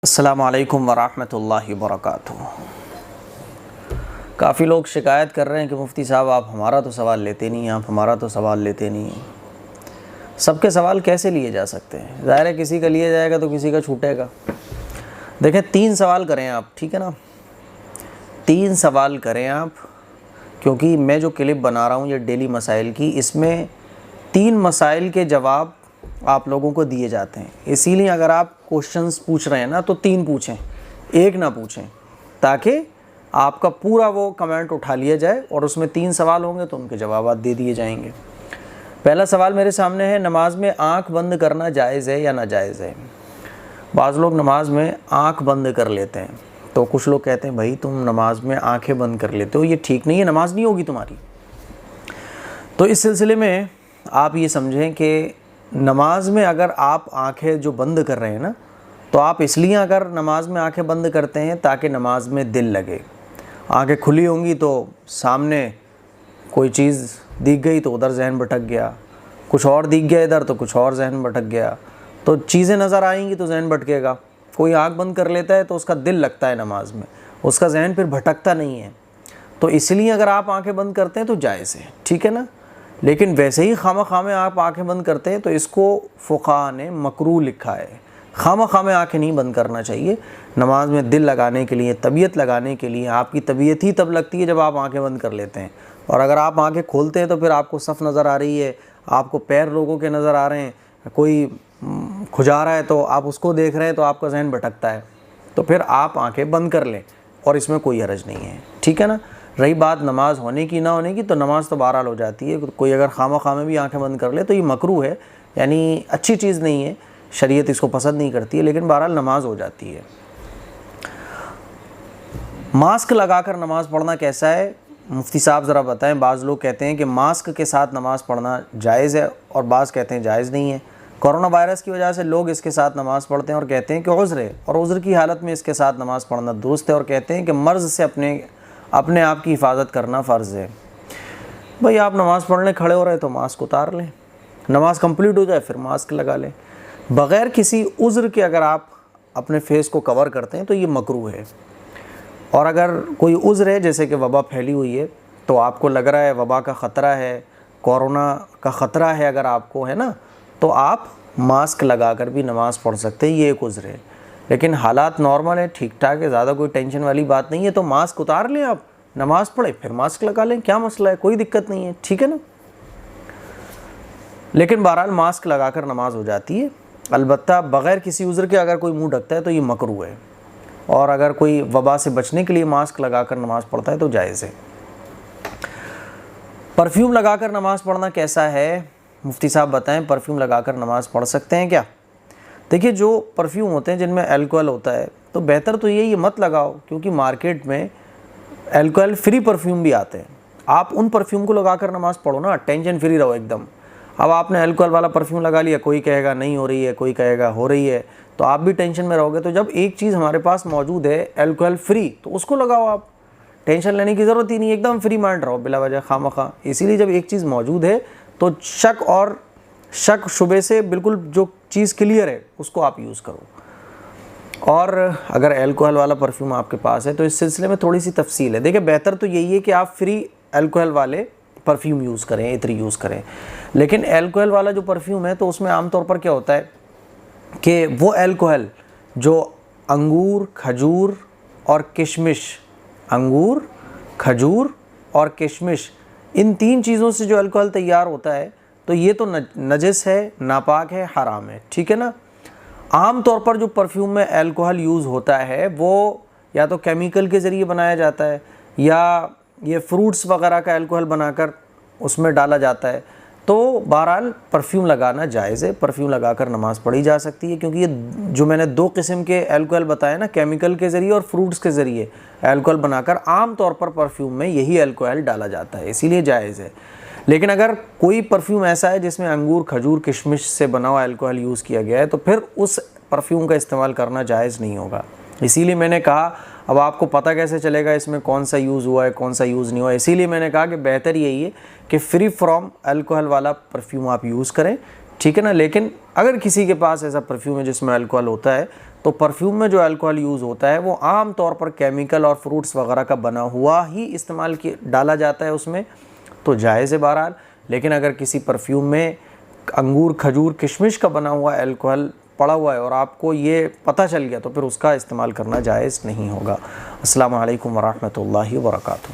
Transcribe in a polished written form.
अस्सलामु अलैकुम वरहमतुल्लाहि वबरकातुहू। काफ़ी लोग शिकायत कर रहे हैं कि मुफ्ती साहब आप हमारा तो सवाल लेते नहीं, आप हमारा तो सवाल लेते नहीं। सबके सवाल कैसे लिए जा सकते हैं? ज़ाहिर है किसी का लिया जाएगा तो किसी का छूटेगा। देखें, 3 सवाल करें आप, ठीक है ना? 3 सवाल करें आप, क्योंकि मैं जो क्लिप बना रहा हूँ ये डेली मसाइल की, इसमें 3 मसाइल के जवाब आप लोगों को दिए जाते हैं। इसीलिए अगर आप क्वेश्चंस पूछ रहे हैं ना तो 3 पूछें, 1 ना पूछें, ताकि आपका पूरा वो कमेंट उठा लिया जाए और उसमें 3 सवाल होंगे तो उनके जवाब दे दिए जाएंगे। पहला सवाल मेरे सामने है, नमाज में आंख बंद करना जायज़ है या नाजायज़ है? बाज़ लोग नमाज में आंख बंद कर लेते हैं, तो कुछ लोग कहते हैं भाई तुम नमाज में आंखें बंद कर लेते हो, ये ठीक नहीं है, नमाज नहीं होगी तुम्हारी। तो इस सिलसिले में आप ये समझें कि नमाज में अगर आप आंखें जो बंद कर रहे हैं ना, तो आप इसलिए अगर नमाज में आंखें बंद करते हैं ताकि नमाज में दिल लगे। आंखें खुली होंगी तो सामने कोई चीज़ दिख गई तो उधर जहन भटक गया, कुछ और दिख गया इधर तो कुछ और जहन भटक गया, तो चीज़ें नज़र आएंगी तो जहन भटकेगा। कोई आंख बंद कर लेता है तो उसका दिल लगता है नमाज में, उसका जहन फिर भटकता नहीं है। तो इसलिए अगर आप आंखें बंद करते हैं तो जायज़ है, ठीक है ना? लेकिन वैसे ही खामा में आप आंखें बंद करते हैं तो इसको फ़ुक़हा ने मकरूह लिखा है। खामा में आंखें नहीं बंद करना चाहिए। नमाज में दिल लगाने के लिए, तबीयत लगाने के लिए, आपकी तबीयत ही तब लगती है जब आप आंखें बंद कर लेते हैं। और अगर आप आंखें खोलते हैं तो फिर आपको सफ़ नज़र आ रही है, आपको पैर लोगों के नज़र आ रहे हैं, कोई खुजा रहा है तो आप उसको देख रहे हैं तो आपका जहन भटकता है, तो फिर आप आँखें बंद कर लें और इसमें कोई हरज नहीं है, ठीक है ना? रही बात नमाज होने की ना होने की, तो नमाज तो बहरहाल हो जाती है। कोई अगर खामा में भी आंखें बंद कर ले तो ये मकरूह है, यानी अच्छी चीज़ नहीं है, शरीयत इसको पसंद नहीं करती है, लेकिन बहरहाल नमाज हो जाती है। मास्क लगाकर नमाज पढ़ना कैसा है? मुफ्ती साहब ज़रा बताएं। बाज़ लोग कहते हैं कि मास्क के साथ नमाज़ पढ़ना जायज़ है और बाज़ कहते हैं जायज़ नहीं है। कोरोना वायरस की वजह से लोग इसके साथ नमाज़ पढ़ते हैं और कहते हैं कि उज़्र है, और उज़्र की हालत में इसके साथ नमाज़ पढ़ना दुरुस्त है, और कहते हैं कि मर्ज़ से अपने आप की हिफाजत करना फ़र्ज़ है। भाई आप नमाज़ पढ़ने खड़े हो रहे तो मास्क उतार लें, नमाज़ कंप्लीट हो जाए फिर मास्क लगा लें। बग़ैर किसी उज़्र के अगर आप अपने फेस को कवर करते हैं तो ये मकरूह है। और अगर कोई उज़्र है, जैसे कि वबा फैली हुई है, तो आपको लग रहा है वबा का ख़तरा है, कोरोना का ख़तरा है अगर आपको, है ना, तो आप मास्क लगा कर भी नमाज़ पढ़ सकते हैं, ये एक उज़्र है। लेकिन हालात नॉर्मल है, ठीक ठाक है, ज़्यादा कोई टेंशन वाली बात नहीं है, तो मास्क उतार लें, आप नमाज़ पढ़े फिर मास्क लगा लें, क्या मसला है? कोई दिक्कत नहीं है, ठीक है ना? लेकिन बहरहाल मास्क लगाकर नमाज हो जाती है। अलबत्ता बग़ैर किसी उज़्र के अगर कोई मुंह ढकता है तो ये मकरूह है, और अगर कोई वबा से बचने के लिए मास्क लगाकर नमाज़ पढ़ता है तो जायज़ है। परफ्यूम लगाकर नमाज़ पढ़ना कैसा है? मुफ्ती साहब बताएं, परफ्यूम लगाकर नमाज़ पढ़ सकते हैं क्या? देखिए, जो परफ्यूम होते हैं जिनमें अल्कोहल होता है तो बेहतर तो ये मत लगाओ, क्योंकि मार्केट में अल्कोहल फ्री परफ्यूम भी आते हैं। आप उन परफ्यूम को लगाकर नमाज़ पढ़ो ना, टेंशन फ्री रहो एकदम। अब आपने अल्कोहल वाला परफ्यूम लगा लिया, कोई कहेगा नहीं हो रही है, कोई कहेगा हो रही है, तो आप भी टेंशन में रहोगे। तो जब एक चीज़ हमारे पास मौजूद है अल्कोहल फ्री, तो उसको लगाओ, आप टेंशन लेने की ज़रूरत ही नहीं, एकदम फ्री माइंड रहो बिला वजह खामखा। इसीलिए जब एक चीज़ मौजूद है तो शक शुबे से बिल्कुल जो चीज़ क्लियर है उसको आप यूज़ करो। और अगर अल्कोहल वाला परफ्यूम आपके पास है तो इस सिलसिले में थोड़ी सी तफसील है। देखिए, बेहतर तो यही है कि आप फ्री अल्कोहल वाले परफ्यूम यूज़ करें, इत्र यूज़ करें। लेकिन अल्कोहल वाला जो परफ्यूम है तो उसमें आमतौर पर क्या होता है कि वो अल्कोहल जो अंगूर, खजूर और किशमिश, अंगूर, खजूर और किशमिश, इन 3 चीज़ों से जो अल्कोहल तैयार होता है, तो ये तो नजस है, नापाक है, हराम है, ठीक है ना? आम तौर पर जो परफ्यूम में अल्कोहल यूज़ होता है वो या तो केमिकल के ज़रिए बनाया जाता है, या ये फ्रूट्स वगैरह का अल्कोहल बनाकर उसमें डाला जाता है। तो बहरहाल परफ्यूम लगाना जायज़ है, परफ्यूम लगाकर नमाज़ पढ़ी जा सकती है, क्योंकि ये जो मैंने 2 किस्म के अल्कोहल बताए ना, केमिकल के ज़रिए और फ्रूट्स के ज़रिए अल्कोहल बनाकर, आम तौर पर परफ्यूम में यही अल्कोहल डाला जाता है, इसीलिए जायज़ है। लेकिन अगर कोई परफ्यूम ऐसा है जिसमें अंगूर, खजूर, किशमिश से बना हुआ अल्कोहल यूज़ किया गया है, तो फिर उस परफ्यूम का इस्तेमाल करना जायज़ नहीं होगा। इसीलिए मैंने कहा, अब आपको पता कैसे चलेगा इसमें कौन सा यूज़ हुआ है, कौन सा यूज़ नहीं हुआ? इसीलिए मैंने कहा कि बेहतर यही है कि फ्री फ्रॉम अल्कोहल वाला परफ्यूम आप यूज़ करें, ठीक है ना? लेकिन अगर किसी के पास ऐसा परफ्यूम है जिसमें अल्कोहल होता है तो परफ्यूम में जो अल्कोहल यूज़ होता है वो आम तौर पर केमिकल और फ्रूट्स वगैरह का बना हुआ ही इस्तेमाल डाला जाता है उसमें, तो जायज़ है बहरहाल। लेकिन अगर किसी परफ्यूम में अंगूर, खजूर, किशमिश का बना हुआ अल्कोहल पड़ा हुआ है और आपको ये पता चल गया, तो फिर उसका इस्तेमाल करना जायज़ नहीं होगा। अस्सलामु अलैकुम वरहमतुल्लाहि वबरकातुहू।